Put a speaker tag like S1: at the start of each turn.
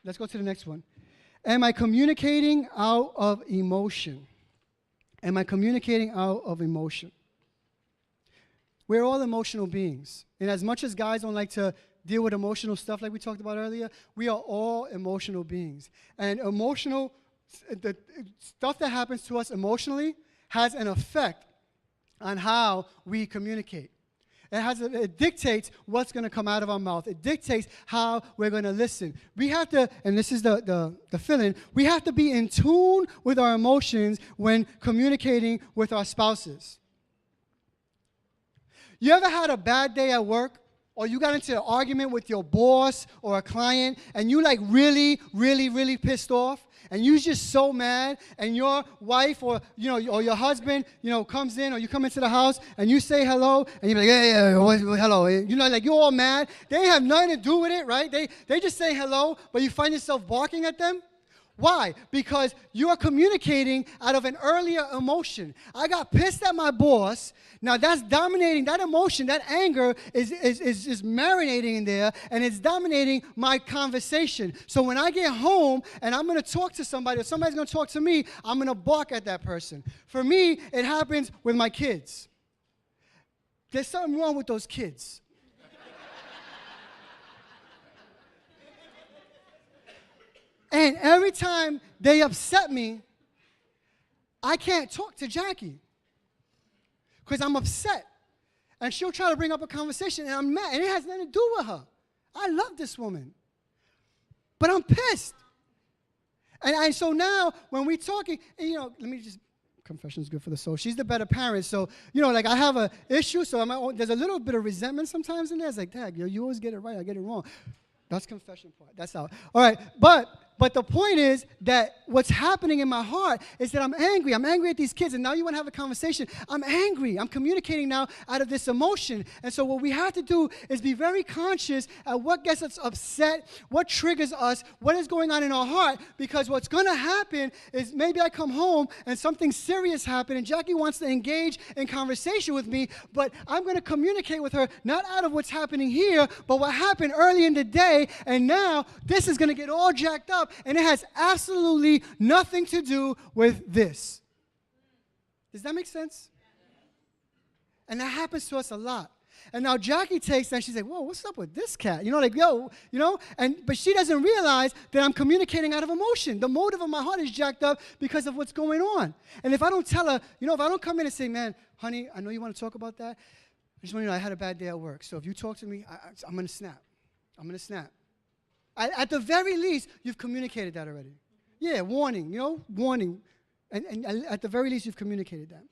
S1: let's go to the next one. Am I communicating out of emotion? Am I communicating out of emotion? We're all emotional beings. And as much as guys don't like to deal with emotional stuff like we talked about earlier, we are all emotional beings. And the stuff that happens to us emotionally has an effect on how we communicate. It dictates what's going to come out of our mouth. It dictates how we're going to listen. We have to, and this is the fill-in, we have to be in tune with our emotions when communicating with our spouses. You ever had a bad day at work? Or you got into an argument with your boss or a client, and you like really, really, really pissed off, and you're just so mad, and your wife or your husband comes in, or you come into the house and you say hello, and you're like, hello, like you're all mad. They have nothing to do with it, right? They just say hello, but you find yourself barking at them. Why? Because you are communicating out of an earlier emotion. I got pissed at my boss. Now that's dominating, that emotion, that anger is marinating in there, and it's dominating my conversation. So when I get home and I'm going to talk to somebody, or somebody's going to talk to me, I'm going to bark at that person. For me, it happens with my kids. There's something wrong with those kids. And every time they upset me, I can't talk to Jackie because I'm upset. And she'll try to bring up a conversation, and I'm mad, and it has nothing to do with her. I love this woman, but I'm pissed. And so now when we're talking, let me just, confession is good for the soul. She's the better parent, so, like I have an issue, so there's a little bit of resentment sometimes in there. It's like, Dad, you always get it right, I get it wrong. That's confession part. That's out. All right, but the point is that what's happening in my heart is that I'm angry. I'm angry at these kids, and now you want to have a conversation. I'm angry. I'm communicating now out of this emotion. And so what we have to do is be very conscious at what gets us upset, what triggers us, what is going on in our heart, because what's going to happen is maybe I come home and something serious happened, and Jackie wants to engage in conversation with me, but I'm going to communicate with her not out of what's happening here, but what happened early in the day, and now this is going to get all jacked up, and it has absolutely nothing to do with this. Does that make sense? And that happens to us a lot. And now Jackie takes that and she's like, whoa, what's up with this cat? But she doesn't realize that I'm communicating out of emotion. The motive of my heart is jacked up because of what's going on. And if I don't tell her, if I don't come in and say, man, honey, I know you want to talk about that. I just want you to know I had a bad day at work. So if you talk to me, I'm going to snap. I'm going to snap. At the very least, you've communicated that already. Yeah, warning, warning. And at the very least, you've communicated that.